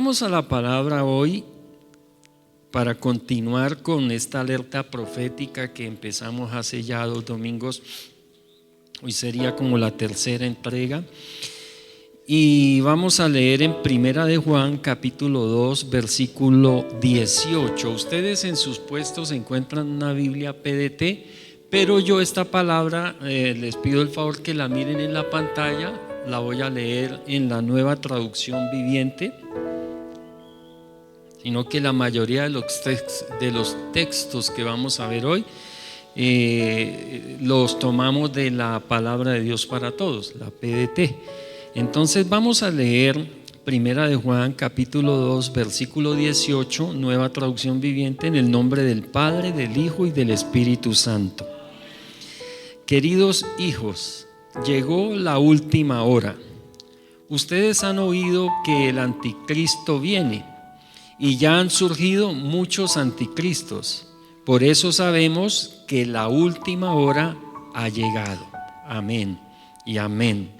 Vamos a la palabra hoy para continuar con esta alerta profética que empezamos hace ya 2 domingos. Hoy sería como la tercera entrega. Y vamos a leer en Primera de Juan, capítulo 2, versículo 18. Ustedes en sus puestos encuentran una Biblia PDT, pero yo esta palabra les pido el favor que la miren en la pantalla. La voy a leer en la Nueva Traducción Viviente, sino que la mayoría de los textos que vamos a ver hoy los tomamos de la Palabra de Dios para Todos, la PDT. Entonces vamos a leer Primera de Juan, capítulo 2, versículo 18, Nueva Traducción Viviente, en el nombre del Padre, del Hijo y del Espíritu Santo. Queridos hijos, llegó la última hora. Ustedes han oído que el anticristo viene y ya han surgido muchos anticristos. Por eso sabemos que la última hora ha llegado. Amén y amén.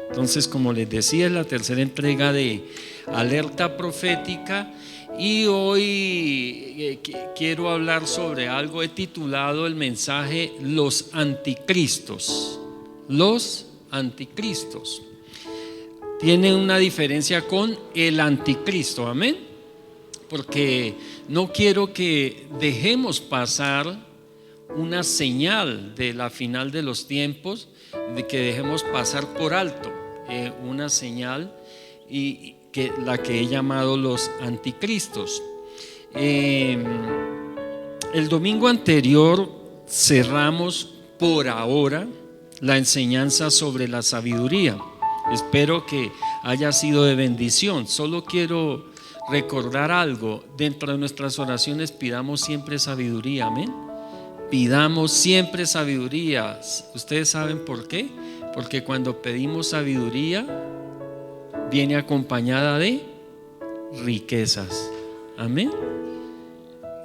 Entonces, como les decía, es la tercera entrega de Alerta Profética y hoy quiero hablar sobre algo. He titulado el mensaje Los Anticristos. Los Anticristos. Tiene una diferencia con el Anticristo, amén. Porque no quiero que dejemos pasar una señal de la final de los tiempos, de que dejemos pasar por alto una señal, y que la que he llamado los anticristos. El domingo anterior cerramos por ahora la enseñanza sobre la sabiduría. Espero que haya sido de bendición. Solo quiero recordar algo. Dentro de nuestras oraciones pidamos siempre sabiduría, amén. Pidamos siempre sabiduría. ¿Ustedes saben por qué? Porque cuando pedimos sabiduría viene acompañada de riquezas, amén.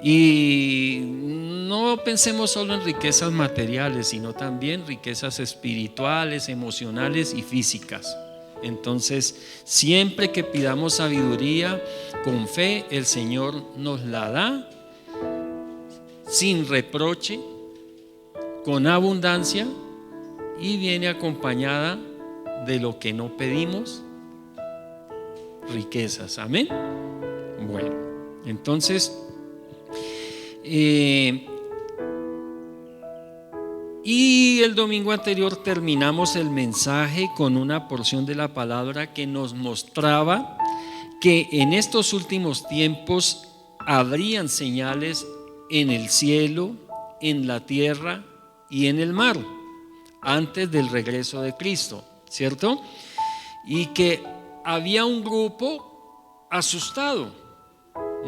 Y no pensemos solo en riquezas materiales, sino también riquezas espirituales, emocionales y físicas. Entonces, siempre que pidamos sabiduría con fe, el Señor nos la da sin reproche, con abundancia, y viene acompañada de lo que no pedimos, riquezas, amén. Bueno, entonces y el domingo anterior terminamos el mensaje con una porción de la palabra que nos mostraba que en estos últimos tiempos habrían señales en el cielo, en la tierra y en el mar antes del regreso de Cristo, ¿cierto? Y que había un grupo asustado,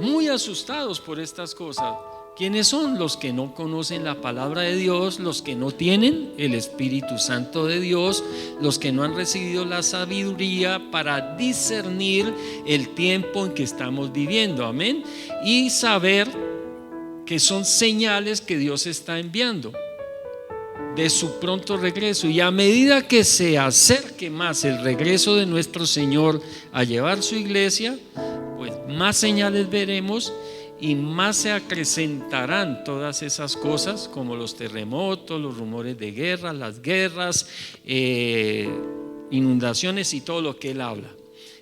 muy asustados por estas cosas. ¿Quiénes son? Los que no conocen la palabra de Dios, los que no tienen el Espíritu Santo de Dios, los que no han recibido la sabiduría para discernir el tiempo en que estamos viviendo, amén, y saber que son señales que Dios está enviando de su pronto regreso. Y a medida que se acerque más el regreso de nuestro Señor a llevar su iglesia, pues más señales veremos y más se acrecentarán todas esas cosas, como los terremotos, los rumores de guerra, las guerras, inundaciones y todo lo que él habla.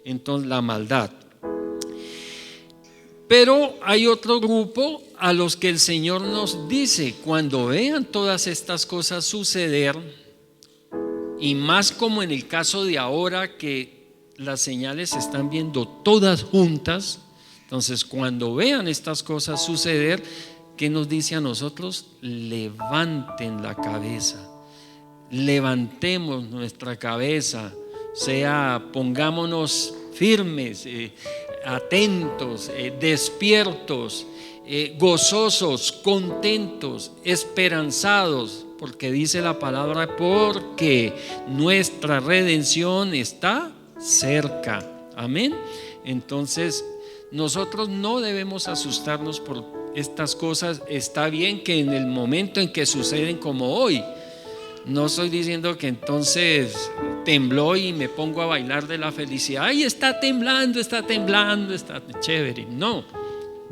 Entonces, la maldad. Pero hay otro grupo a los que el Señor nos dice: cuando vean todas estas cosas suceder, y más como en el caso de ahora que las señales se están viendo todas juntas, entonces cuando vean estas cosas suceder, ¿qué nos dice a nosotros? Levanten la cabeza, levantemos nuestra cabeza, pongámonos firmes, atentos, despiertos, gozosos, contentos, esperanzados, porque dice la palabra: porque nuestra redención está cerca, amén. Entonces nosotros no debemos asustarnos por estas cosas. Está bien que en el momento en que suceden, como hoy, No estoy diciendo que entonces tembló y me pongo a bailar de la felicidad. Ay, está temblando, está chévere. No,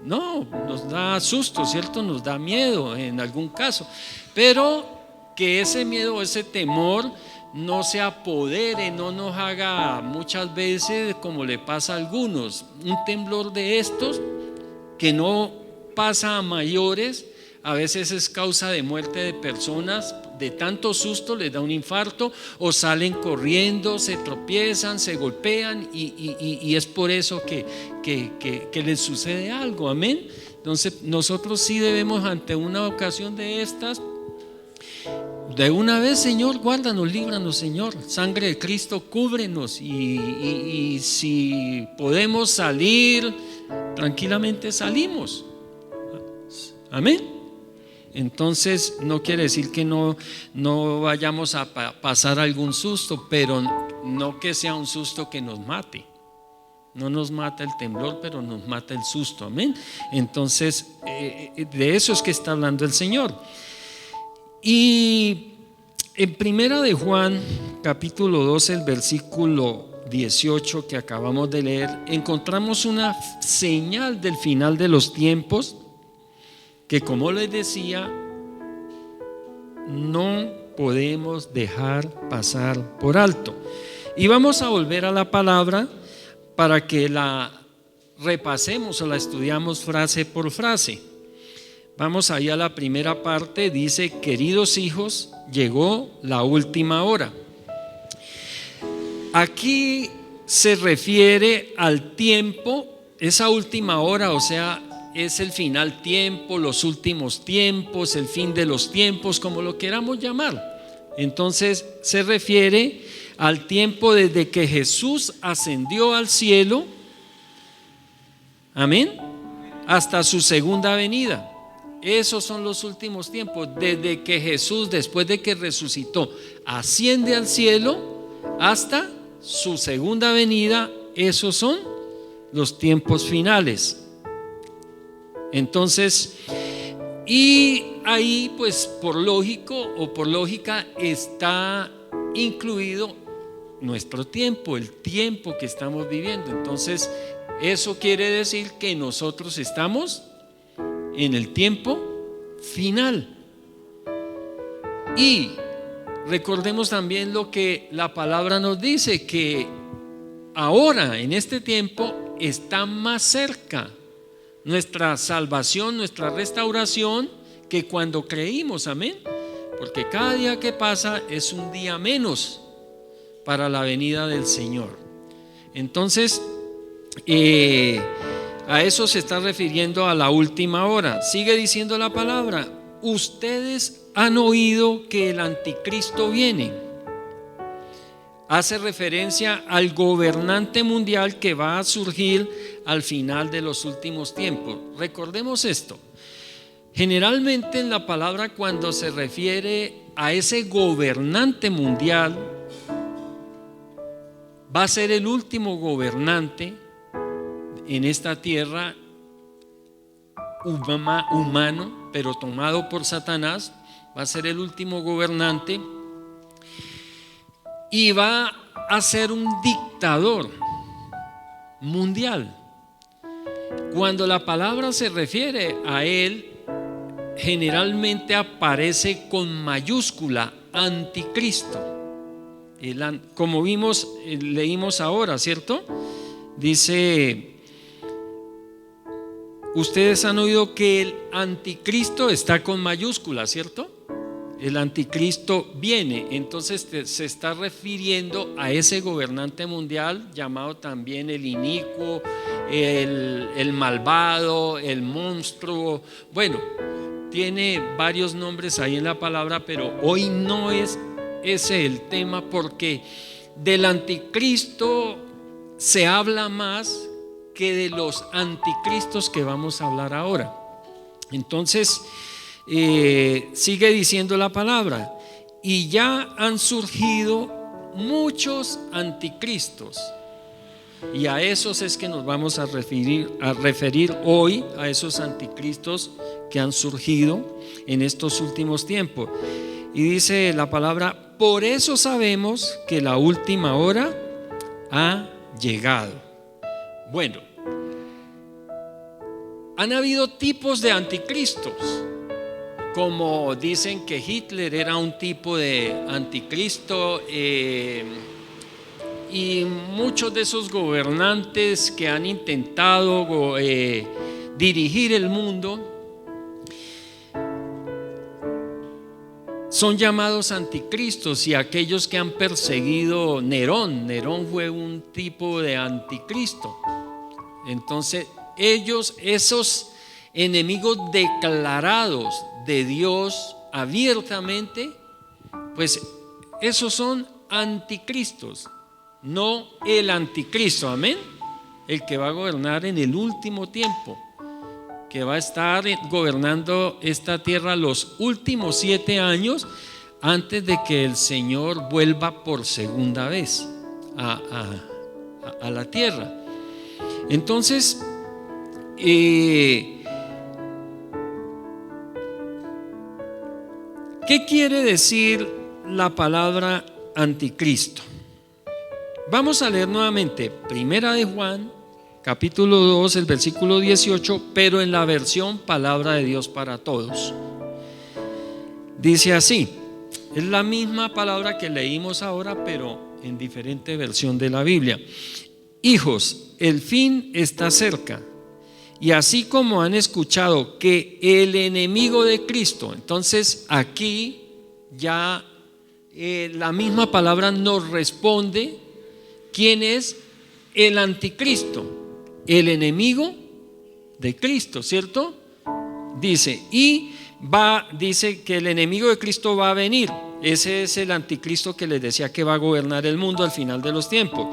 nos da susto, ¿cierto? Nos da miedo en algún caso. Pero que ese miedo, ese temor no se apodere, no nos haga muchas veces como le pasa a algunos. Un temblor de estos que no pasa a mayores, a veces es causa de muerte de personas. De tanto susto les da un infarto o salen corriendo, se tropiezan, se golpean y es por eso que les sucede algo. Amén. Entonces nosotros sí debemos, ante una ocasión de estas, de una vez: Señor, guárdanos, líbranos, Señor, sangre de Cristo, cúbrenos, y si podemos salir tranquilamente, salimos. Amén. Entonces no quiere decir que no vayamos a pasar algún susto, pero no que sea un susto que nos mate. No nos mata el temblor, pero nos mata el susto. Amén. Entonces de eso es que está hablando el Señor. Y en Primera de Juan capítulo 12, el versículo 18 que acabamos de leer, encontramos una señal del final de los tiempos que, como les decía, no podemos dejar pasar por alto. Y vamos a volver a la palabra para que la repasemos o la estudiamos frase por frase. Vamos ahí a la primera parte. Dice: queridos hijos, llegó la última hora. Aquí se refiere al tiempo, esa última hora, o sea, es el final tiempo, los últimos tiempos, el fin de los tiempos, como lo queramos llamar. Entonces se refiere al tiempo desde que Jesús ascendió al cielo, amén, hasta su segunda venida. Esos son los últimos tiempos, desde que Jesús, después de que resucitó, asciende al cielo hasta su segunda venida. Esos son los tiempos finales. Entonces, y ahí pues por lógico o por lógica está incluido nuestro tiempo, el tiempo que estamos viviendo. Entonces eso quiere decir que nosotros estamos en el tiempo final. Y recordemos también lo que la palabra nos dice, que ahora en este tiempo está más cerca nuestra salvación, nuestra restauración, que cuando creímos. Amén. Porque cada día que pasa es un día menos para la venida del Señor. Entonces a eso se está refiriendo, a la última hora. Sigue diciendo la palabra: ustedes han oído que el anticristo viene. Hace referencia al gobernante mundial que va a surgir al final de los últimos tiempos. Recordemos esto: generalmente en la palabra, cuando se refiere a ese gobernante mundial, va a ser el último gobernante en esta tierra humano, pero tomado por Satanás. Va a ser el último gobernante y va a ser un dictador mundial. Cuando la palabra se refiere a él, generalmente aparece con mayúscula: anticristo. Como vimos, leímos ahora, ¿cierto? Dice: ustedes han oído que el anticristo está con mayúscula, ¿cierto? El anticristo viene. Entonces se está refiriendo a ese gobernante mundial, llamado también el inicuo, el malvado, el monstruo. Bueno, tiene varios nombres ahí en la palabra, pero hoy no es ese el tema, porque del anticristo se habla más que de los anticristos que vamos a hablar ahora. Entonces sigue diciendo la palabra: y ya han surgido muchos anticristos. Y a esos es que nos vamos a referir hoy, a esos anticristos que han surgido en estos últimos tiempos. Y dice la palabra: por eso sabemos que la última hora ha llegado. Bueno, han habido tipos de anticristos, como dicen que Hitler era un tipo de anticristo, y muchos de esos gobernantes que han intentado dirigir el mundo son llamados anticristos. Y aquellos que han perseguido Nerón fue un tipo de anticristo. Entonces esos enemigos declarados de Dios abiertamente, pues esos son anticristos, no el anticristo, amén, el que va a gobernar en el último tiempo, que va a estar gobernando esta tierra los últimos 7 años antes de que el Señor vuelva por segunda vez a la tierra. Entonces, ¿qué quiere decir la palabra anticristo? Vamos a leer nuevamente Primera de Juan, capítulo 2, el versículo 18, pero en la versión Palabra de Dios para Todos. Dice así, es la misma palabra que leímos ahora, pero en diferente versión de la Biblia. Hijos, el fin está cerca. Y así como han escuchado que el enemigo de Cristo, entonces aquí ya la misma palabra nos responde quién es el anticristo, el enemigo de Cristo, ¿cierto? Dice, dice que el enemigo de Cristo va a venir. Ese es el anticristo que les decía que va a gobernar el mundo al final de los tiempos.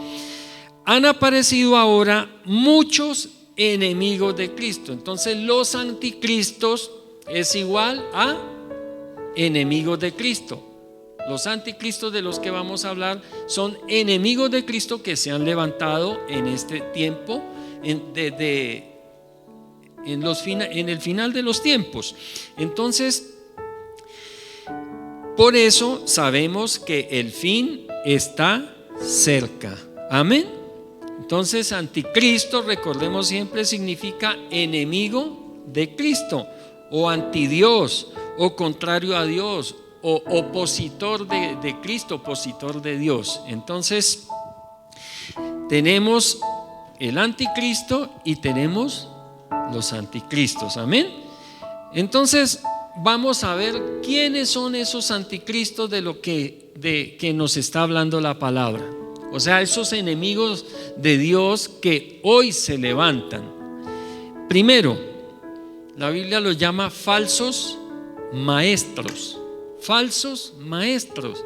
Han aparecido ahora muchos enemigos de Cristo. Entonces los anticristos es igual a enemigos de Cristo. Los anticristos de los que vamos a hablar son enemigos de Cristo que se han levantado en este tiempo, en el final de los tiempos. Entonces, por eso sabemos que el fin está cerca. Amén. Entonces, anticristo, recordemos siempre, significa enemigo de Cristo, o antidios, o contrario a Dios, o opositor de Cristo, opositor de Dios. Entonces, tenemos el anticristo y tenemos los anticristos. Amén. Entonces, vamos a ver quiénes son esos anticristos de que nos está hablando la palabra. O sea, esos enemigos de Dios que hoy se levantan. Primero, la Biblia los llama falsos maestros. Falsos maestros.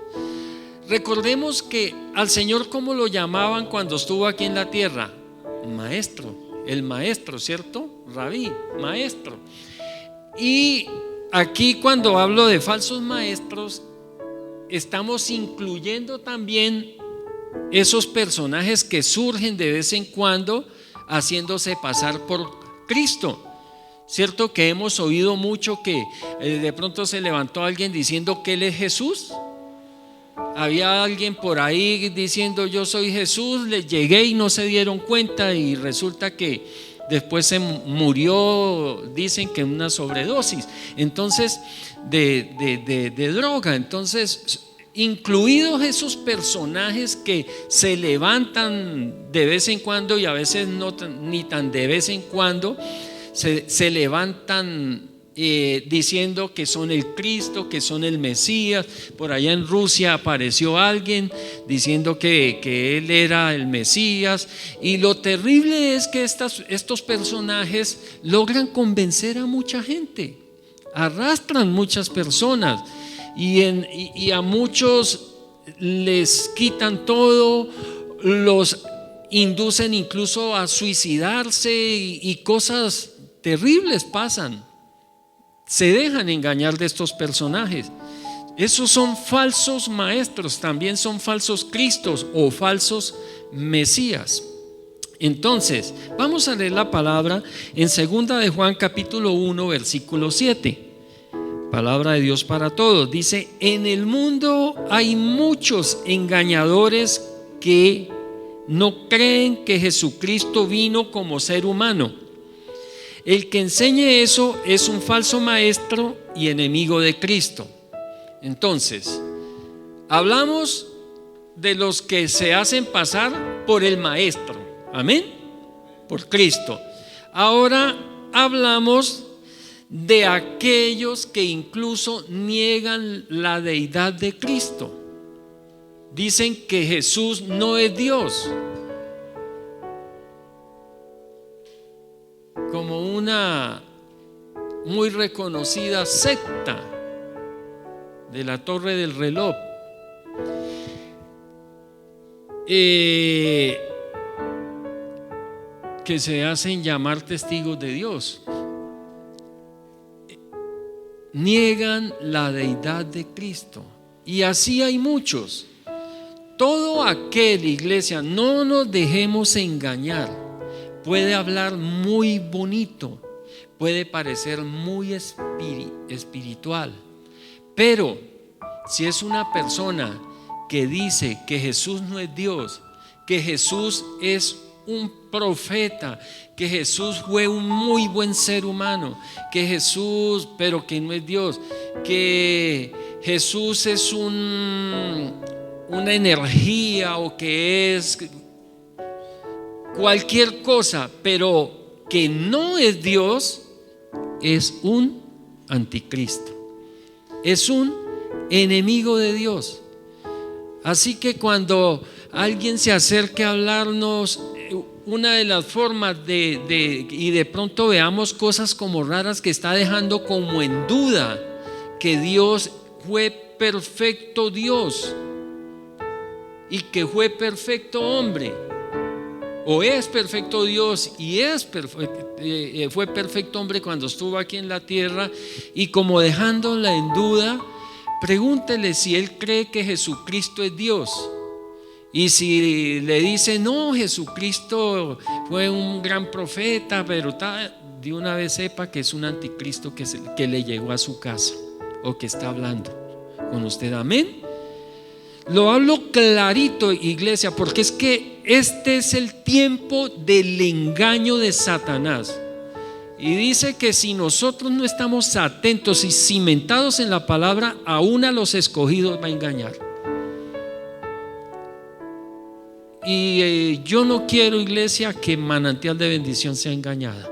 Recordemos que al Señor, ¿cómo lo llamaban cuando estuvo aquí en la tierra? Maestro, el maestro, ¿cierto? Rabí, maestro. Y aquí, cuando hablo de falsos maestros, estamos incluyendo también esos personajes que surgen de vez en cuando haciéndose pasar por Cristo. Cierto que hemos oído mucho que de pronto se levantó alguien diciendo que él es Jesús. Había alguien por ahí diciendo yo soy Jesús, les llegué y no se dieron cuenta, y resulta que después se murió, dicen que en una sobredosis, entonces de droga. Entonces, incluidos esos personajes que se levantan de vez en cuando, y a veces no ni tan de vez en cuando, se levantan diciendo que son el Cristo, que son el Mesías. Por allá en Rusia apareció alguien diciendo que él era el Mesías, y lo terrible es que estos personajes logran convencer a mucha gente, arrastran muchas personas, y a muchos les quitan todo, los inducen incluso a suicidarse, y cosas terribles pasan. Se dejan engañar de estos personajes. Esos son falsos maestros, también son falsos cristos o falsos mesías. Entonces, vamos a leer la palabra en 2 de Juan capítulo 1 versículo 7. Palabra de Dios para todos. Dice: en el mundo hay muchos engañadores que no creen que Jesucristo vino como ser humano. El que enseñe eso es un falso maestro y enemigo de Cristo. Entonces, hablamos de los que se hacen pasar por el maestro, amén, por Cristo. Ahora hablamos de aquellos que incluso niegan la deidad de Cristo. Dicen que Jesús no es Dios, como una muy reconocida secta de la Torre del Reloj. Que se hacen llamar testigos de Dios. Niegan la deidad de Cristo. Y así hay muchos. Todo aquel, iglesia, no nos dejemos engañar. Puede hablar muy bonito, puede parecer muy espiritual, pero si es una persona que dice que Jesús no es Dios, que Jesús es un profeta, que Jesús fue un muy buen ser humano, que Jesús, pero que no es Dios, que Jesús es una energía o que es cualquier cosa, pero que no es Dios, es un anticristo, es un enemigo de Dios. Así que cuando alguien se acerque a hablarnos, una de las formas y de pronto veamos cosas como raras, que está dejando como en duda que Dios fue perfecto Dios y que fue perfecto hombre, o es perfecto Dios y fue perfecto hombre cuando estuvo aquí en la tierra, y como dejándola en duda, pregúntele si él cree que Jesucristo es Dios. Y si le dice no, Jesucristo fue un gran profeta, pero de una vez sepa que es un anticristo que le llegó a su casa o que está hablando con usted. Amén. Lo hablo clarito, iglesia, porque es que este es el tiempo del engaño de Satanás. Y dice que si nosotros no estamos atentos y cimentados en la palabra, aún a los escogidos va a engañar. Y yo no quiero, iglesia, que Manantial de Bendición sea engañada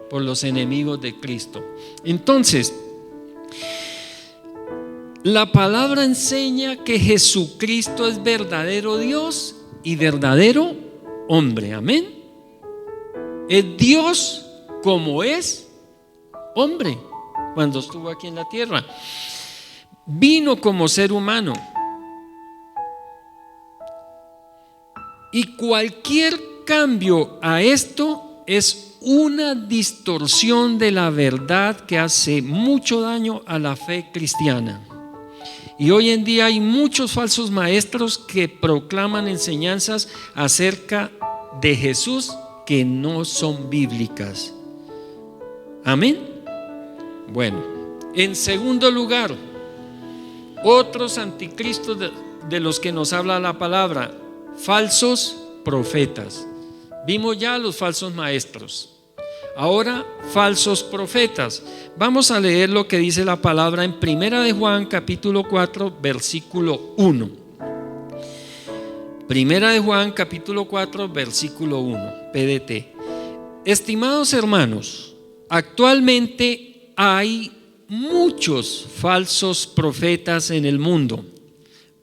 por los enemigos de Cristo. Entonces, la palabra enseña que Jesucristo es verdadero Dios y verdadero hombre. Amén. Es Dios como es hombre. Cuando estuvo aquí en la tierra, vino como ser humano. Y cualquier cambio a esto es una distorsión de la verdad que hace mucho daño a la fe cristiana. Y hoy en día hay muchos falsos maestros que proclaman enseñanzas acerca de Jesús que no son bíblicas. Amén. Bueno, en segundo lugar, otros anticristos de los que nos habla la palabra: falsos profetas. Vimos ya los falsos maestros, ahora falsos profetas. Vamos a leer lo que dice la palabra en Primera de Juan capítulo 4 versículo 1. Primera de Juan capítulo 4 versículo 1, PDT. Estimados hermanos, actualmente hay muchos falsos profetas en el mundo.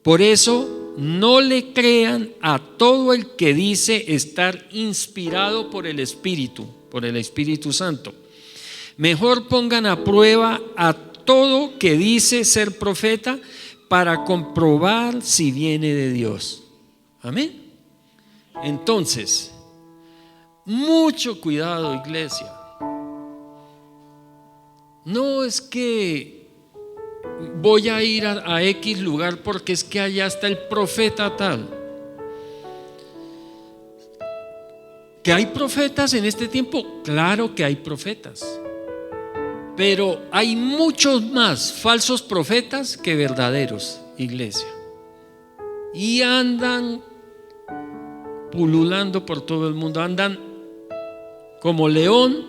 Por eso no le crean a todo el que dice estar inspirado por el Espíritu Santo. Mejor pongan a prueba a todo que dice ser profeta para comprobar si viene de Dios. Amén. Entonces, mucho cuidado, iglesia. No es que voy a ir a X lugar porque es que allá está el profeta tal. ¿Que hay profetas en este tiempo? Claro que hay profetas. Pero hay muchos más falsos profetas que verdaderos, iglesia. Y andan pululando por todo el mundo, andan como león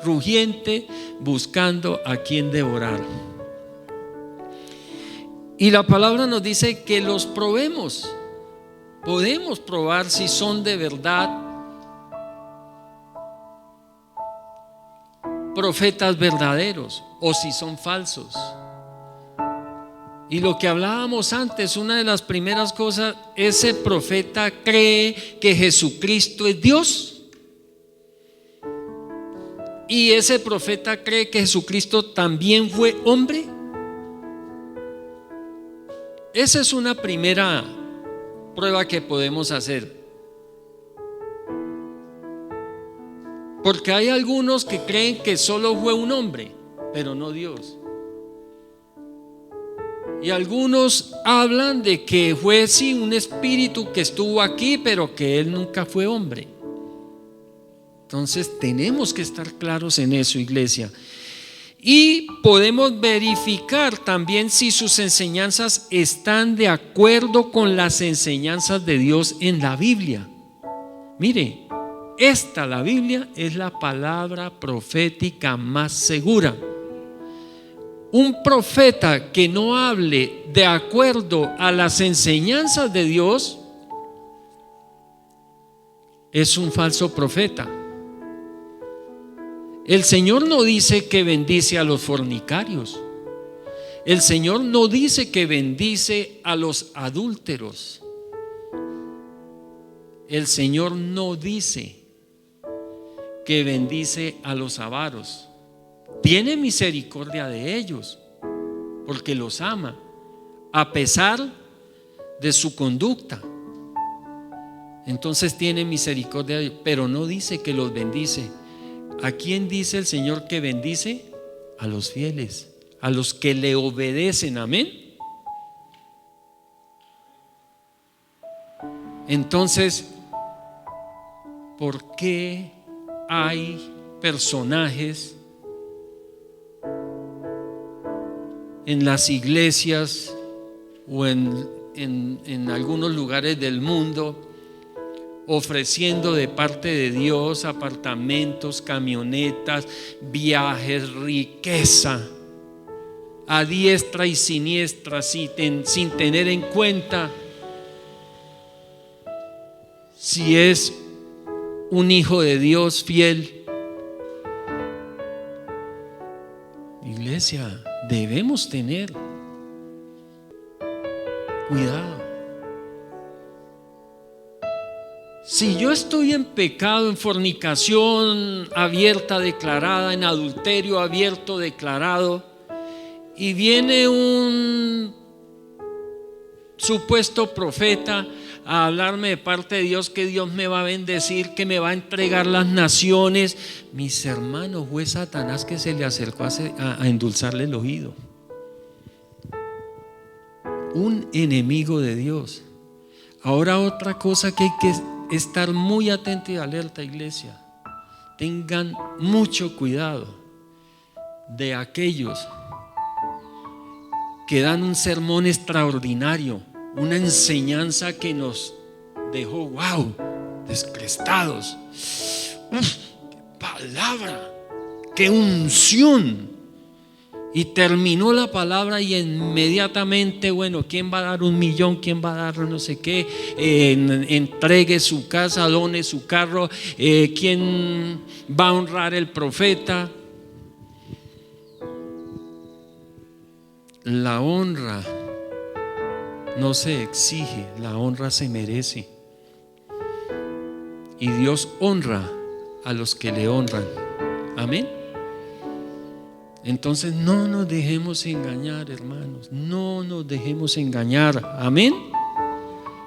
rugiente buscando a quien devorar. Y la palabra nos dice que los probemos. Podemos probar si son de verdad profetas verdaderos o si son falsos. Y lo que hablábamos antes, una de las primeras cosas, ese profeta cree que Jesucristo es Dios, y ese profeta cree que Jesucristo también fue hombre. Esa es una primera prueba que podemos hacer. Porque hay algunos que creen que solo fue un hombre, pero no Dios. Y algunos hablan de que fue sí un espíritu que estuvo aquí, pero que él nunca fue hombre. Entonces tenemos que estar claros en eso, iglesia. Y podemos verificar también si sus enseñanzas están de acuerdo con las enseñanzas de Dios en la Biblia. Mire, la Biblia es la palabra profética más segura. Un profeta que no hable de acuerdo a las enseñanzas de Dios es un falso profeta. El Señor no dice que bendice a los fornicarios. El Señor no dice que bendice a los adúlteros. El Señor no dice que bendice a los avaros. Tiene misericordia de ellos porque los ama a pesar de su conducta. Entonces tiene misericordia de ellos, pero no dice que los bendice. ¿A quién dice el Señor que bendice? A los fieles, a los que le obedecen. Amén. Entonces, ¿por qué hay personajes en las iglesias o en algunos lugares del mundo ofreciendo de parte de Dios apartamentos, camionetas, viajes, riqueza a diestra y siniestra sin tener en cuenta si es un hijo de Dios fiel? Iglesia, debemos tener cuidado. Si yo estoy en pecado, en fornicación abierta, declarada, en adulterio abierto, declarado, y viene un supuesto profeta a hablarme de parte de Dios, que Dios me va a bendecir, que me va a entregar las naciones, mis hermanos, fue Satanás que se le acercó a endulzarle el oído. Un enemigo de Dios. Ahora, otra cosa que hay que estar muy atento y alerta, iglesia. Tengan mucho cuidado de aquellos que dan un sermón extraordinario, una enseñanza que nos dejó descrestados. ¡Qué palabra! ¡Qué unción! Y terminó la palabra y inmediatamente, ¿quién va a dar 1 millón? ¿Quién va a dar no sé qué? Entregue su casa, done su carro. ¿Quién va a honrar el profeta? La honra no se exige, la honra se merece. Y Dios honra a los que le honran. Amén. Entonces no nos dejemos engañar, hermanos. No nos dejemos engañar. Amén.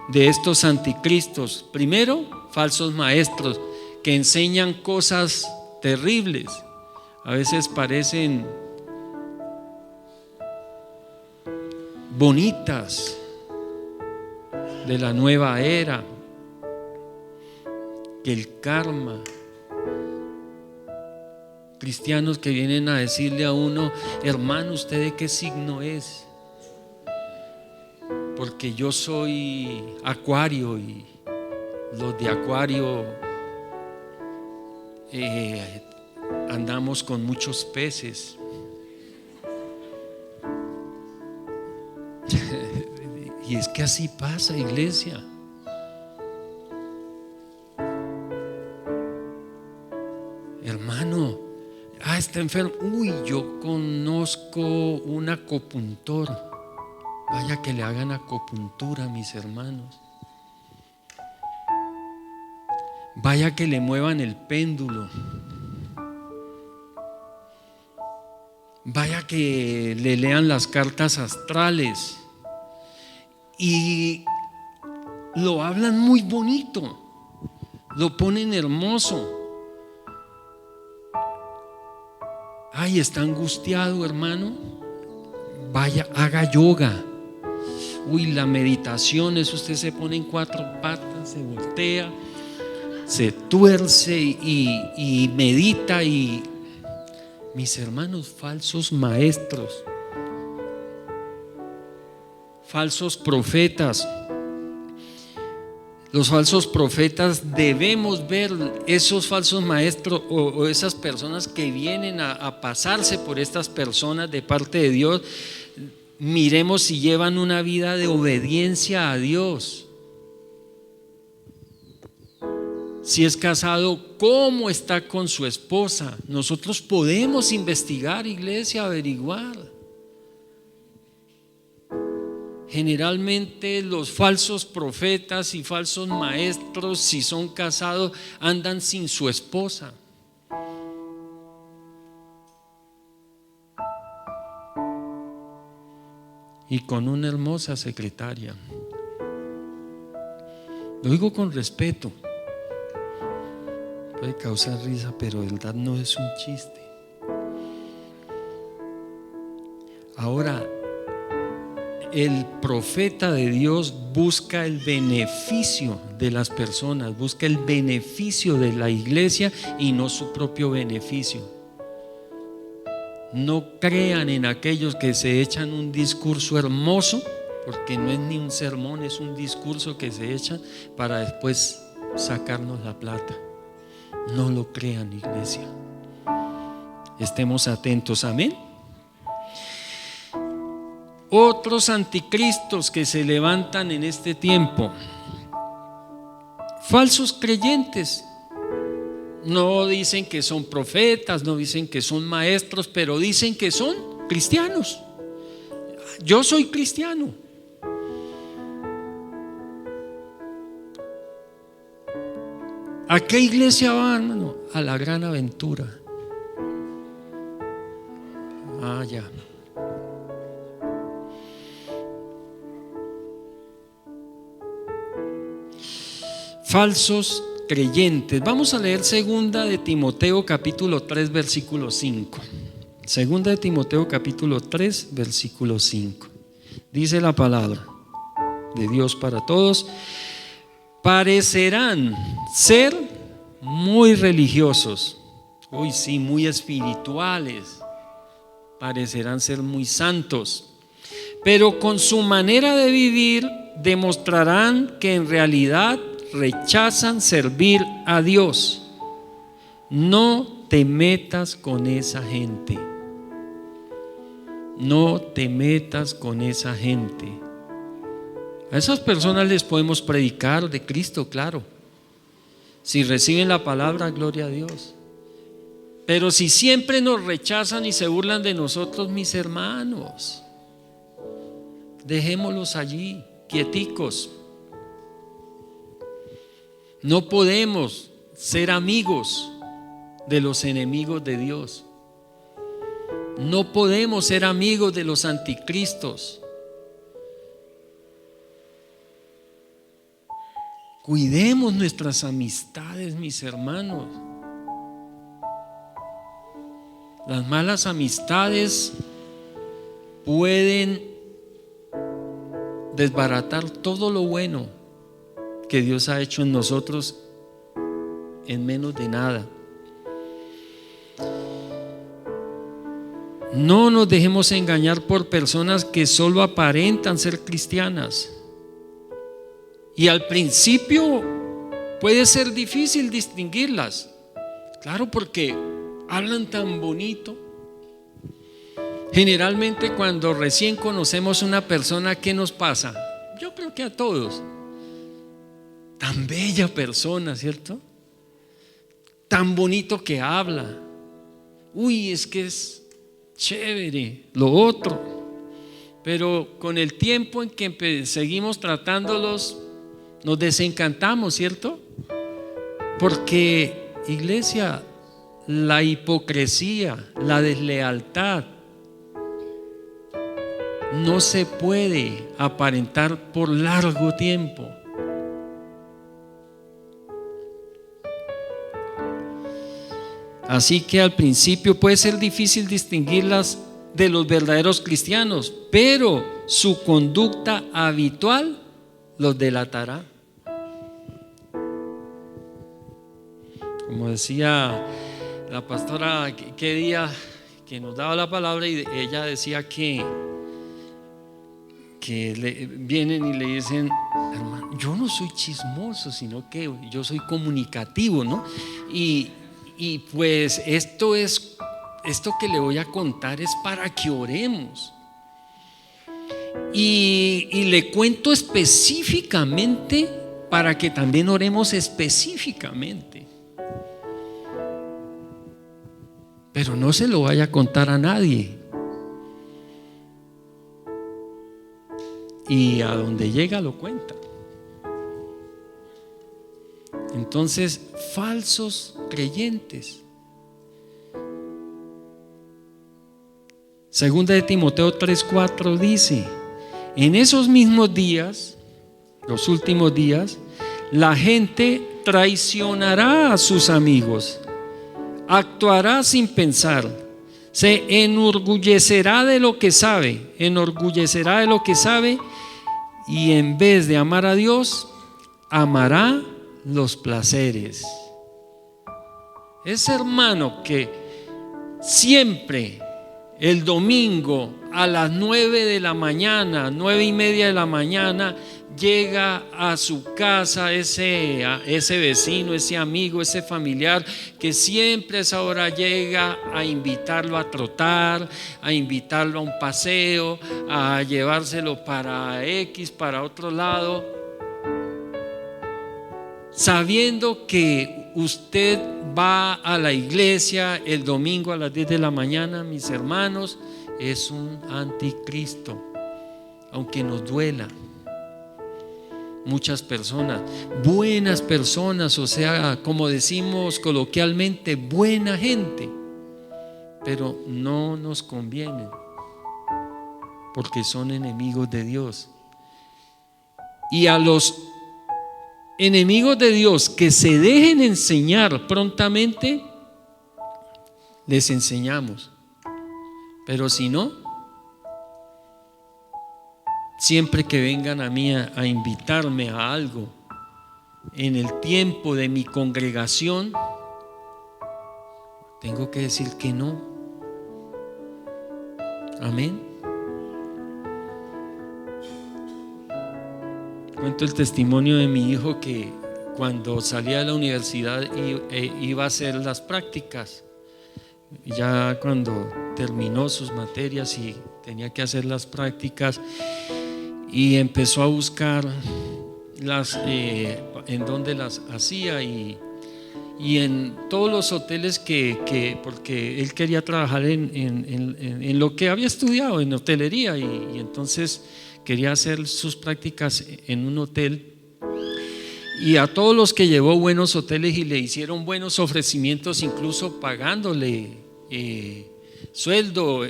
De estos anticristos. Primero, falsos maestros que enseñan cosas terribles. A veces parecen bonitas, de la nueva era, que el karma, cristianos que vienen a decirle a uno: hermano, ¿usted de qué signo es? Porque yo soy Acuario y los de Acuario andamos con muchos peces. Y es que así pasa, iglesia. Hermano, está enfermo. Uy, yo conozco un acupuntor. Vaya que le hagan acupuntura, mis hermanos. Vaya que le muevan el péndulo. Vaya que le lean las cartas astrales. Y lo hablan muy bonito, lo ponen hermoso. Ay, está angustiado, hermano. Vaya, haga yoga. Uy, la meditación es: usted se pone en 4 patas, se voltea, se tuerce y medita. Y mis hermanos, falsos maestros, falsos profetas. Los falsos profetas, debemos ver esos falsos maestros o esas personas que vienen a pasarse por estas personas de parte de Dios. Miremos si llevan una vida de obediencia a Dios. Si es casado, ¿cómo está con su esposa? Nosotros podemos investigar, iglesia, averiguar. Generalmente los falsos profetas y falsos maestros, si son casados, andan sin su esposa. Y con una hermosa secretaria. Lo digo con respeto. Puede causar risa, pero de verdad no es un chiste. Ahora, el profeta de Dios busca el beneficio de las personas, busca el beneficio de la iglesia y no su propio beneficio. No crean en aquellos que se echan un discurso hermoso, porque no es ni un sermón, es un discurso que se echan para después sacarnos la plata. No lo crean, iglesia. Estemos atentos, amén. Otros anticristos que se levantan en este tiempo: falsos creyentes. No dicen que son profetas, no dicen que son maestros, pero dicen que son cristianos. Yo soy cristiano. ¿A qué iglesia van, hermano? A la Gran Aventura. Ya. Falsos creyentes. Vamos a leer 2 de Timoteo capítulo 3 versículo 5. 2 de Timoteo capítulo 3 versículo 5. Dice la palabra de Dios para todos: parecerán ser muy religiosos. Uy, sí, muy espirituales. Parecerán ser muy santos, pero con su manera de vivir demostrarán que en realidad rechazan servir a Dios. No te metas con esa gente. No te metas con esa gente. A esas personas les podemos predicar de Cristo, claro. Si reciben la palabra, gloria a Dios. Pero si siempre nos rechazan y se burlan de nosotros, mis hermanos, dejémoslos allí, quieticos. No podemos ser amigos de los enemigos de Dios. No podemos ser amigos de los anticristos. Cuidemos nuestras amistades, mis hermanos. Las malas amistades pueden desbaratar todo lo bueno que Dios ha hecho en nosotros en menos de nada. No nos dejemos engañar por personas que solo aparentan ser cristianas. Y al principio puede ser difícil distinguirlas. Claro, porque hablan tan bonito. Generalmente cuando recién conocemos una persona, ¿qué nos pasa? Yo creo que a todos. Tan bella persona, ¿cierto? Tan bonito que habla. Uy, es que es chévere, lo otro. Pero con el tiempo en que seguimos tratándolos, nos desencantamos, ¿cierto? Porque, iglesia, la hipocresía, la deslealtad no se puede aparentar por largo tiempo. Así que al principio puede ser difícil distinguirlas de los verdaderos cristianos, pero su conducta habitual los delatará. Como decía la pastora que día que nos daba la palabra, y ella decía que vienen y le dicen: hermano, yo no soy chismoso, sino que yo soy comunicativo, ¿no? Y pues esto que le voy a contar es para que oremos. Y le cuento específicamente para que también oremos específicamente. Pero no se lo vaya a contar a nadie. Y a donde llega lo cuenta. Entonces, falsos creyentes. Segunda de Timoteo 3:4 dice: en esos mismos días, los últimos días, la gente traicionará a sus amigos, actuará sin pensar, se enorgullecerá de lo que sabe, y en vez de amar a Dios, amará los placeres. Ese hermano que siempre el domingo a las 9 de la mañana, 9:30 de la mañana, llega a su casa ese vecino, ese amigo, ese familiar que siempre a esa hora llega a invitarlo a trotar, a invitarlo a un paseo, a llevárselo para para otro lado, sabiendo que usted va a la iglesia el domingo a las 10 de la mañana, mis hermanos, es un anticristo, aunque nos duela. Muchas personas, buenas personas, o sea, como decimos coloquialmente, buena gente, pero no nos convienen porque son enemigos de Dios. Y a los enemigos de Dios que se dejen enseñar prontamente, les enseñamos. Pero si no, siempre que vengan a mí a invitarme a algo en el tiempo de mi congregación, tengo que decir que no. Amén. Cuento el testimonio de mi hijo que cuando salía de la universidad iba a hacer las prácticas. Ya cuando terminó sus materias y tenía que hacer las prácticas, y empezó a buscar en dónde las hacía, y en todos los hoteles porque él quería trabajar en lo que había estudiado, en hotelería, y entonces quería hacer sus prácticas en un hotel. Y a todos los que llevó buenos hoteles y le hicieron buenos ofrecimientos, incluso pagándole sueldo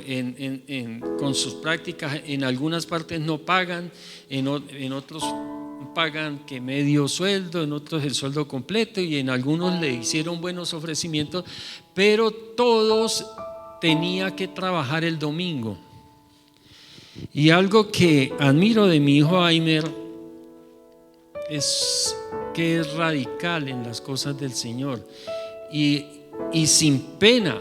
con sus prácticas, en algunas partes no pagan, en otros pagan que medio sueldo, en otros el sueldo completo, y en algunos le hicieron buenos ofrecimientos, pero todos tenía que trabajar el domingo. Y algo que admiro de mi hijo Aimer es que es radical en las cosas del Señor, y sin pena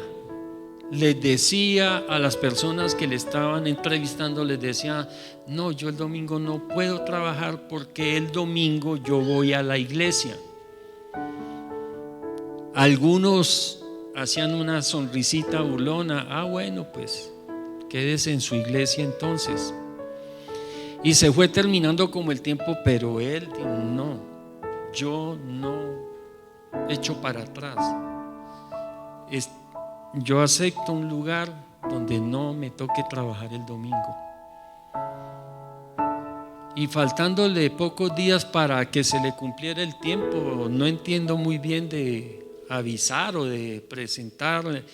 les decía a las personas que le estaban entrevistando, les decía: no, yo el domingo no puedo trabajar porque el domingo yo voy a la iglesia. Algunos hacían una sonrisita burlona: bueno, pues quédese en su iglesia entonces. Y se fue terminando como el tiempo, pero él dijo: no, yo no echo para atrás. Yo acepto un lugar donde no me toque trabajar el domingo. Y faltándole pocos días para que se le cumpliera el tiempo, no entiendo muy bien de avisar o de presentar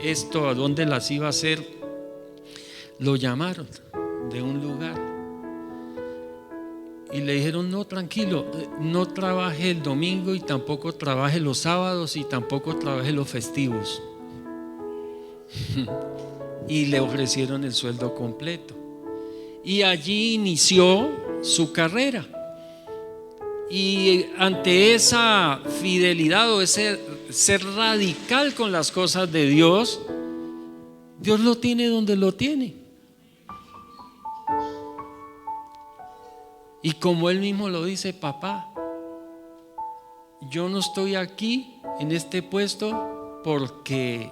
esto, a dónde las iba a hacer, lo llamaron de un lugar y le dijeron: no, tranquilo, no trabaje el domingo y tampoco trabaje los sábados y tampoco trabaje los festivos. Y le ofrecieron el sueldo completo y allí inició su carrera. Y ante esa fidelidad o ese ser radical con las cosas de Dios, Dios lo tiene donde lo tiene. Y como él mismo lo dice: papá, yo no estoy aquí en este puesto porque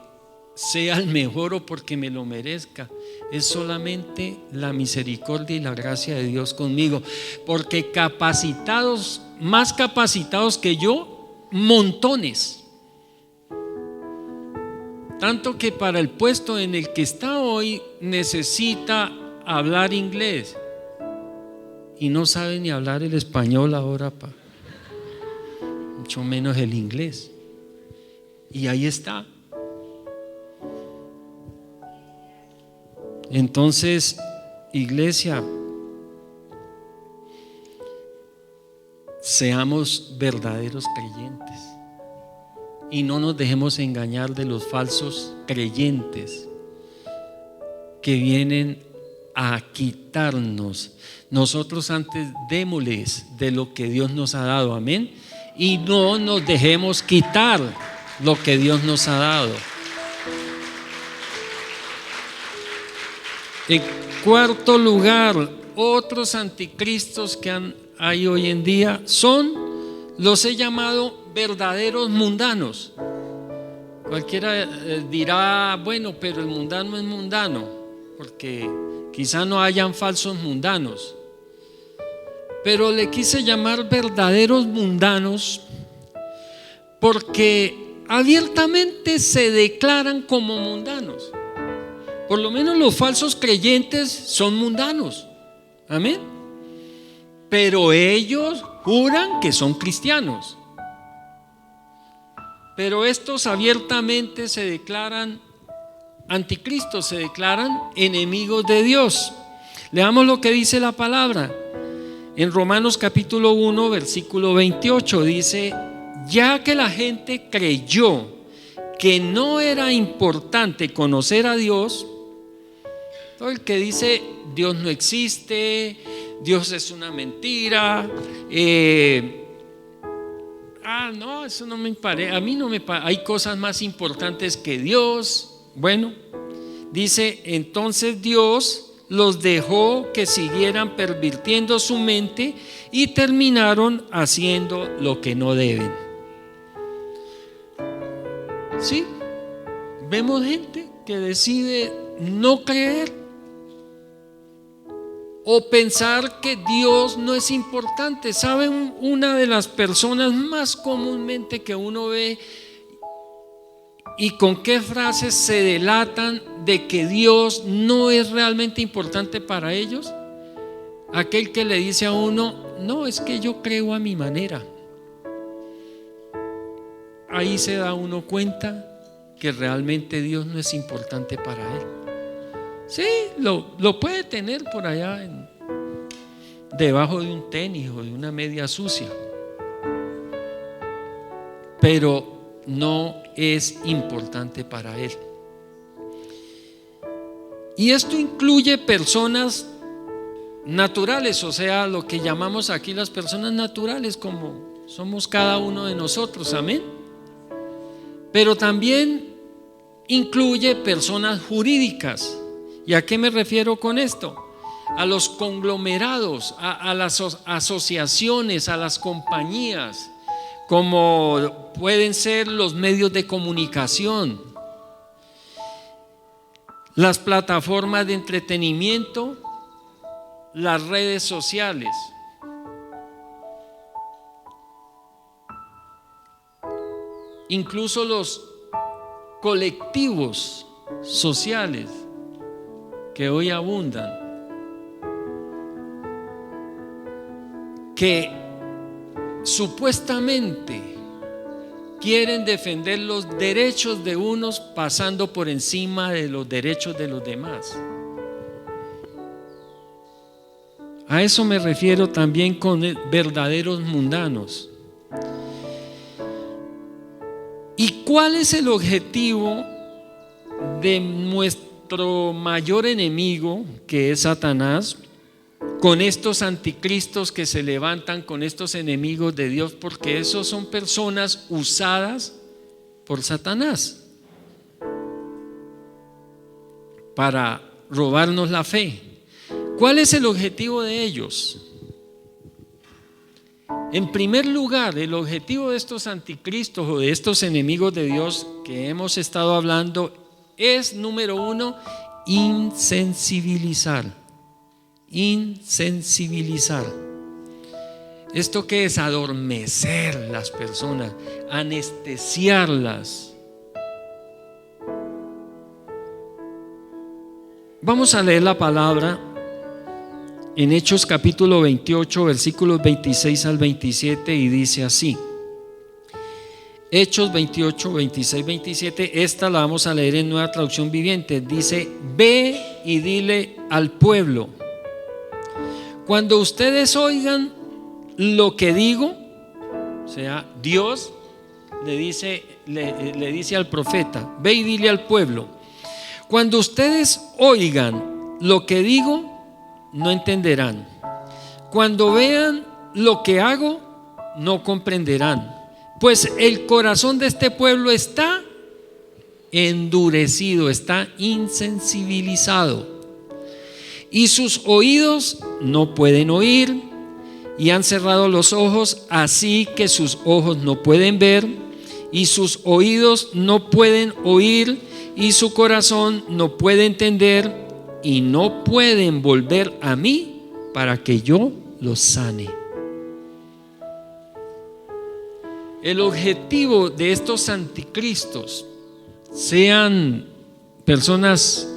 sea el mejor o porque me lo merezca. Es solamente la misericordia y la gracia de Dios conmigo, porque capacitados, más capacitados que yo, montones. Tanto que para el puesto en el que está hoy necesita hablar inglés y no sabe ni hablar el español ahora, mucho menos el inglés. Y ahí está. Entonces, iglesia, seamos verdaderos creyentes y no nos dejemos engañar de los falsos creyentes que vienen a quitarnos. Nosotros antes démosles de lo que Dios nos ha dado, amén, y no nos dejemos quitar lo que Dios nos ha dado. En cuarto lugar, otros anticristos que hay hoy en día los he llamado verdaderos mundanos. Cualquiera dirá: bueno, pero el mundano es mundano, porque quizá no hayan falsos mundanos. Pero le quise llamar verdaderos mundanos porque abiertamente se declaran como mundanos. Por lo menos los falsos creyentes son mundanos, amén, pero ellos juran que son cristianos. Pero estos abiertamente se declaran anticristos, se declaran enemigos de Dios. Leamos lo que dice la palabra en Romanos capítulo 1 versículo 28. Dice: ya que la gente creyó que no era importante conocer a Dios. Todo el que dice Dios no existe, Dios es una mentira, no, eso no me parece, a mí no me parece, hay cosas más importantes que Dios. Bueno, dice: entonces Dios los dejó que siguieran pervirtiendo su mente y terminaron haciendo lo que no deben. Sí, vemos gente que decide no creer o pensar que Dios no es importante. ¿Saben? Una de las personas más comúnmente que uno ve y con qué frases se delatan de que Dios no es realmente importante para ellos. Aquel que le dice a uno: no, es que yo creo a mi manera. Ahí se da uno cuenta que realmente Dios no es importante para él. Sí, lo puede tener por allá debajo de un tenis o de una media sucia, pero no es importante para él. Y esto incluye personas naturales, o sea, lo que llamamos aquí las personas naturales, como somos cada uno de nosotros, amén. Pero también incluye personas jurídicas. ¿Y a qué me refiero con esto? A los conglomerados, a las asociaciones, a las compañías, como pueden ser los medios de comunicación, las plataformas de entretenimiento, las redes sociales. Incluso los colectivos sociales que hoy abundan, que supuestamente quieren defender los derechos de unos pasando por encima de los derechos de los demás. A eso me refiero también con verdaderos mundanos. ¿Y cuál es el objetivo de nuestro mayor enemigo, que es Satanás, con estos anticristos que se levantan, con estos enemigos de Dios? Porque esos son personas usadas por Satanás para robarnos la fe. ¿Cuál es el objetivo de ellos? En primer lugar, el objetivo de estos anticristos o de estos enemigos de Dios que hemos estado hablando es, número uno, insensibilizar. Insensibilizar. ¿Esto qué es? Adormecer las personas, anestesiarlas. Vamos a leer la palabra en Hechos capítulo 28, versículos 26 al 27, y dice así. Hechos 28, 26, 27. Esta la vamos a leer en Nueva Traducción Viviente. Dice: ve y dile al pueblo, cuando ustedes oigan lo que digo, o sea, Dios le dice al profeta: ve y dile al pueblo, cuando ustedes oigan lo que digo, no entenderán. Cuando vean lo que hago, no comprenderán. Pues el corazón de este pueblo está endurecido, está insensibilizado, y sus oídos no pueden oír, y han cerrado los ojos, así que sus ojos no pueden ver, y sus oídos no pueden oír, y su corazón no puede entender, y no pueden volver a mí para que yo los sane. El objetivo de estos anticristos, sean personas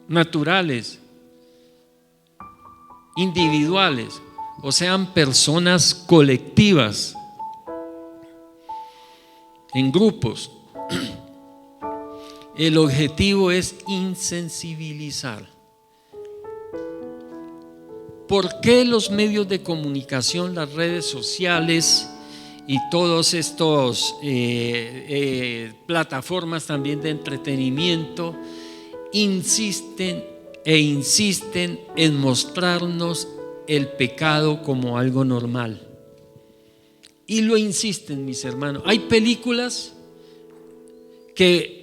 naturales, individuales, o sean personas colectivas, en grupos, el objetivo es insensibilizar. ¿Por qué los medios de comunicación, las redes sociales y todos estos plataformas también de entretenimiento insisten en mostrarnos el pecado como algo normal? Y lo insisten, mis hermanos. Hay películas que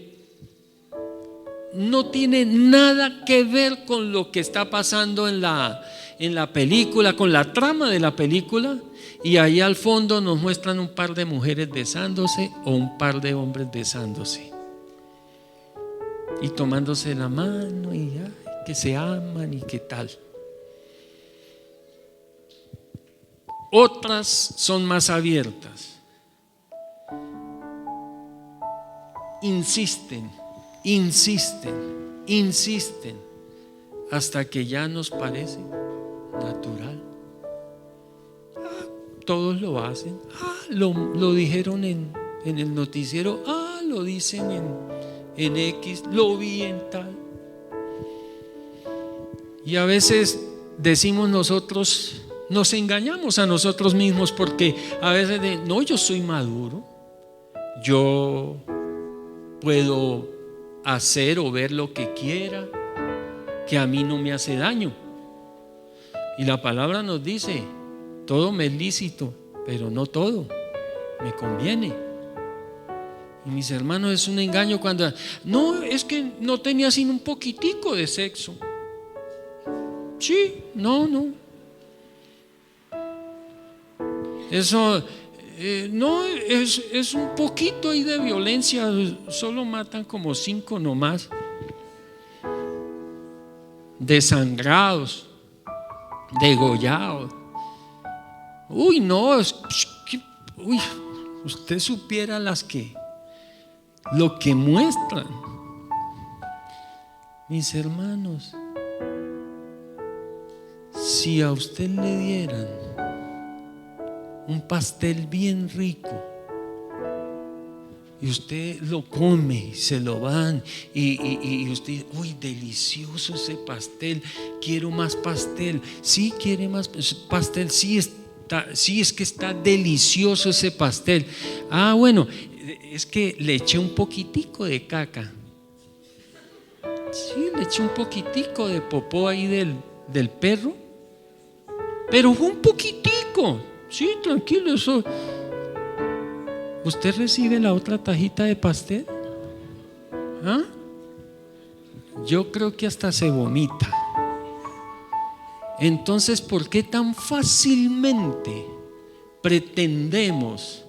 no tiene nada que ver con lo que está pasando en la película, con la trama de la película, y ahí al fondo nos muestran un par de mujeres besándose o un par de hombres besándose y tomándose la mano y que se aman y qué tal. Otras son más abiertas, insisten hasta que ya nos parece natural. Todos lo hacen. Lo dijeron en el noticiero. Lo dicen en X. Lo vi en tal. Y a veces decimos nosotros, nos engañamos a nosotros mismos, porque a veces no, yo soy maduro, yo puedo hacer o ver lo que quiera, que a mí no me hace daño. Y la palabra nos dice: todo me es lícito, pero no todo me conviene. Y mis hermanos, es un engaño cuando no, es que no tenía sino un poquitico de sexo. Sí, no. Eso no es un poquito ahí de violencia. Solo matan como 5 nomás, desangrados, degollados. Uy, no, uy, usted supiera lo que muestran. Mis hermanos, si a usted le dieran un pastel bien rico y usted lo come y se lo van y usted, uy, delicioso ese pastel, quiero más pastel. Sí, quiere más pastel, sí, es que está delicioso ese pastel. Ah, bueno, es que le eché un poquitico de caca. Sí, le eché un poquitico de popó ahí del perro, pero fue un poquitico. Sí, tranquilo, eso. ¿Usted recibe la otra tajita de pastel? ¿Ah? Yo creo que hasta se vomita. Entonces, ¿por qué tan fácilmente pretendemos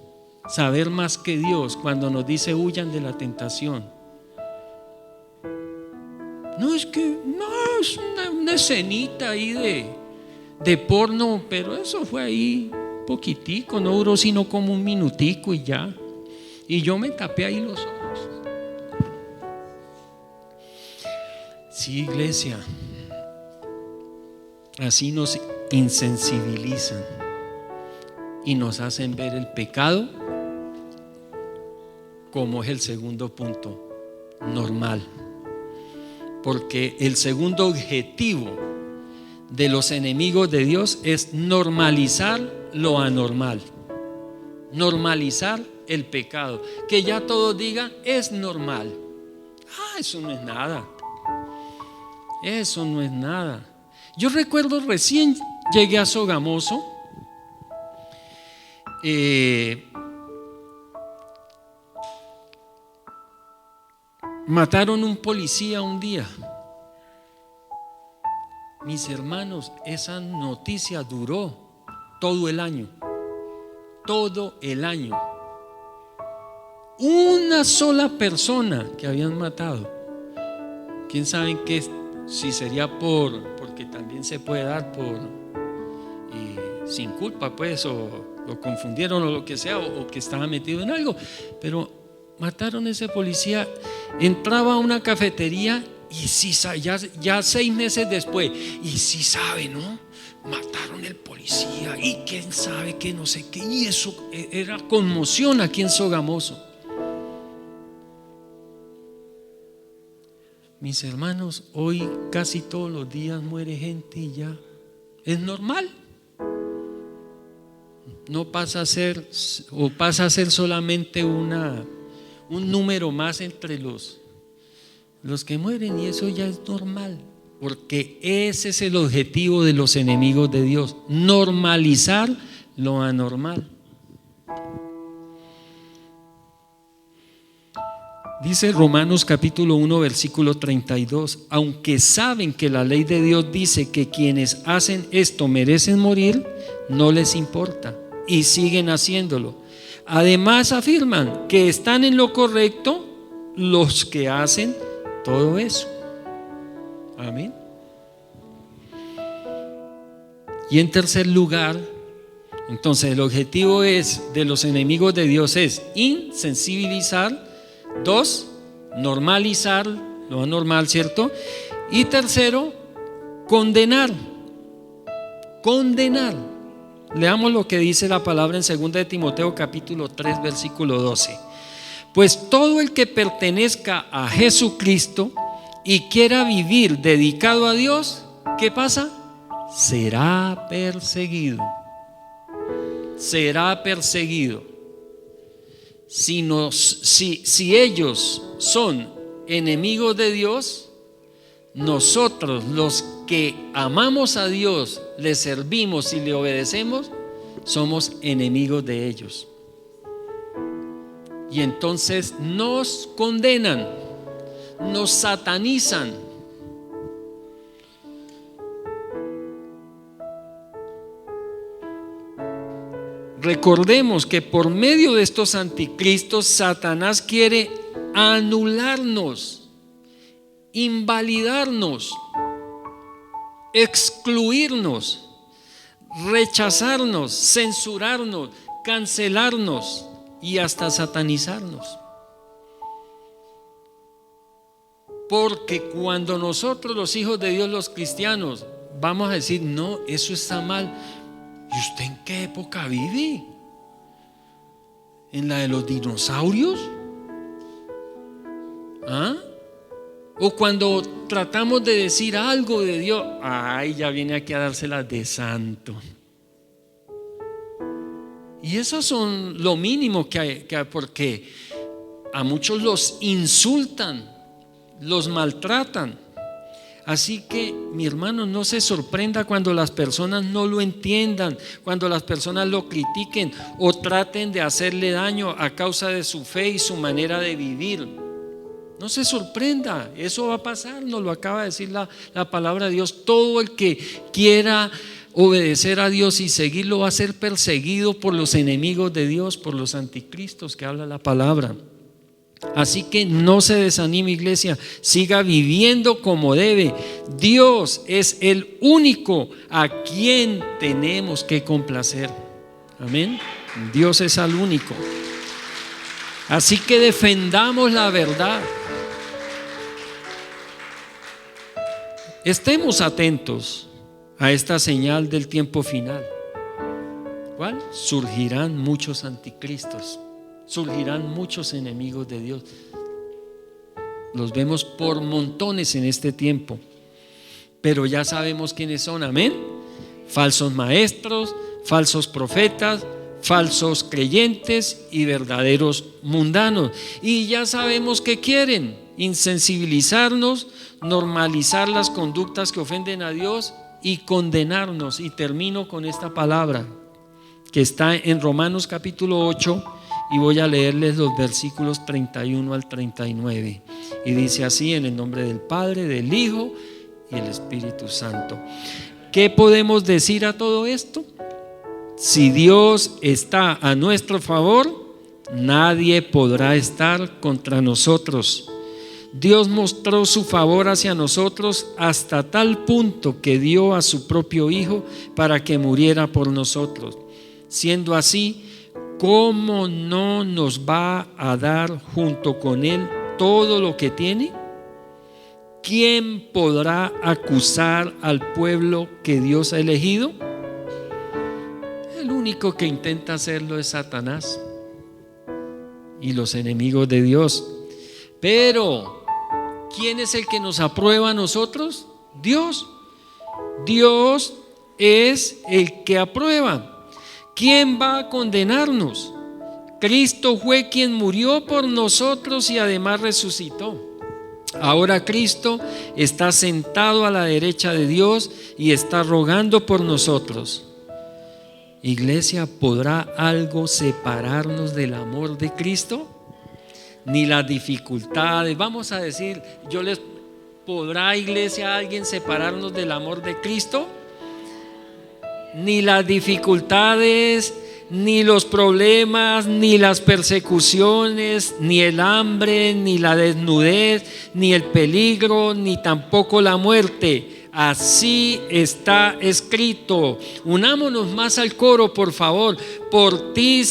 saber más que Dios cuando nos dice huyan de la tentación? No, es una escenita ahí de porno, pero eso fue ahí poquitico, no duró sino como un minutico y ya. Y yo me tapé ahí los ojos. Sí, iglesia, así nos insensibilizan y nos hacen ver el pecado como es el segundo punto, normal. Porque el segundo objetivo de los enemigos de Dios es normalizar lo anormal, normalizar el pecado, que ya todos digan es normal. Eso no es nada, eso no es nada. Yo recuerdo recién llegué a Sogamoso, mataron un policía un día. Mis hermanos, esa noticia duró todo el año. Todo el año. Una sola persona que habían matado. ¿Quién sabe qué? Si sería porque también se puede dar por sin culpa, pues, o lo confundieron o lo que sea, o que estaba metido en algo. Pero mataron a ese policía. Entraba a una cafetería y si ya 6 meses después, y si sabe, ¿no? Mataron el policía y quién sabe que no sé qué, y eso era conmoción aquí en Sogamoso. Mis hermanos, hoy casi todos los días muere gente y ya es normal. No pasa a ser, o pasa a ser solamente un número más entre los que mueren, y eso ya es normal, porque ese es el objetivo de los enemigos de Dios, normalizar lo anormal. Dice Romanos capítulo 1 versículo 32: aunque saben que la ley de Dios dice que quienes hacen esto merecen morir, no les importa y siguen haciéndolo. Además afirman que están en lo correcto los que hacen todo eso. Amén. Y en tercer lugar, entonces el objetivo de los enemigos de Dios es insensibilizar. 2, normalizar lo anormal, ¿cierto? Y tercero, condenar. Leamos lo que dice la palabra en 2 de Timoteo capítulo 3 versículo 12. Pues todo el que pertenezca a Jesucristo y quiera vivir dedicado a Dios, ¿qué pasa? Será perseguido. Será perseguido. Si ellos son enemigos de Dios, nosotros los que amamos a Dios, le servimos y le obedecemos, somos enemigos de ellos. Y entonces nos condenan, nos satanizan. Recordemos que por medio de estos anticristos, Satanás quiere anularnos, invalidarnos, excluirnos, rechazarnos, censurarnos, cancelarnos y hasta satanizarnos. Porque cuando nosotros, los hijos de Dios, los cristianos, vamos a decir: no, eso está mal. ¿Y usted en qué época vive? ¿En la de los dinosaurios? ¿Ah? O cuando tratamos de decir algo de Dios, ay, ya viene aquí a dárselas de santo. Y eso son lo mínimo que hay, porque a muchos los insultan, los maltratan. Así que, mi hermano, no se sorprenda cuando las personas no lo entiendan, cuando las personas lo critiquen o traten de hacerle daño a causa de su fe y su manera de vivir. No se sorprenda, eso va a pasar, nos lo acaba de decir la palabra de Dios. Todo el que quiera obedecer a Dios y seguirlo va a ser perseguido por los enemigos de Dios, por los anticristos que habla la palabra. Así que no se desanime, iglesia, siga viviendo como debe. Dios es el único a quien tenemos que complacer. Amén. Dios es el único. Así que defendamos la verdad. Estemos atentos a esta señal del tiempo final. ¿Cuál? Surgirán muchos anticristos. Surgirán muchos enemigos de Dios. Los vemos por montones en este tiempo, pero ya sabemos quiénes son. Amén. Falsos maestros, falsos profetas, falsos creyentes y verdaderos mundanos. Y ya sabemos que quieren insensibilizarnos, normalizar las conductas que ofenden a Dios y condenarnos. Y termino con esta palabra que está en Romanos capítulo 8. Y voy a leerles los versículos 31 al 39. Y dice así: en el nombre del Padre, del Hijo y el Espíritu Santo. ¿Qué podemos decir a todo esto? Si Dios está a nuestro favor, nadie podrá estar contra nosotros. Dios mostró su favor hacia nosotros hasta tal punto que dio a su propio Hijo para que muriera por nosotros. Siendo así, ¿cómo no nos va a dar junto con Él todo lo que tiene? ¿Quién podrá acusar al pueblo que Dios ha elegido? El único que intenta hacerlo es Satanás y los enemigos de Dios. Pero ¿quién es el que nos aprueba a nosotros? Dios. Dios es el que aprueba. ¿Quién va a condenarnos? Cristo fue quien murió por nosotros y además resucitó. Ahora Cristo está sentado a la derecha de Dios y está rogando por nosotros. Iglesia, ¿podrá algo separarnos del amor de Cristo? Ni las dificultades. Vamos a decir, ¿podrá, iglesia, alguien separarnos del amor de Cristo? Ni las dificultades, ni los problemas, ni las persecuciones, ni el hambre, ni la desnudez, ni el peligro, ni tampoco la muerte. Así está escrito. Unámonos más al coro, por favor. Por ti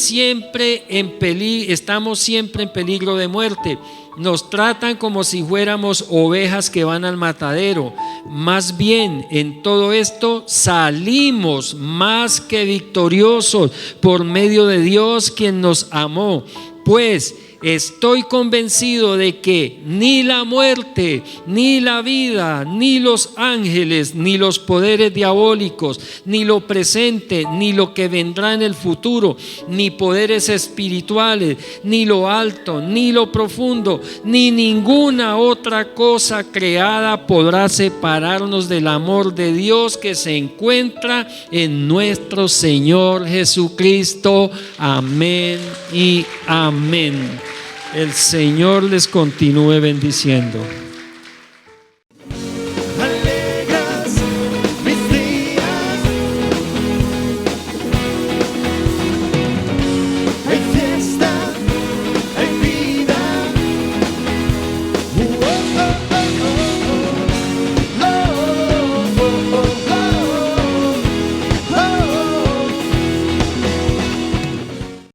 estamos siempre en peligro de muerte. Nos tratan como si fuéramos ovejas que van al matadero. Más bien, en todo esto salimos más que victoriosos por medio de Dios, quien nos amó. Pues estoy convencido de que ni la muerte, ni la vida, ni los ángeles, ni los poderes diabólicos, ni lo presente, ni lo que vendrá en el futuro, ni poderes espirituales, ni lo alto, ni lo profundo, ni ninguna otra cosa creada podrá separarnos del amor de Dios que se encuentra en nuestro Señor Jesucristo. Amén y amén. El Señor les continúe bendiciendo.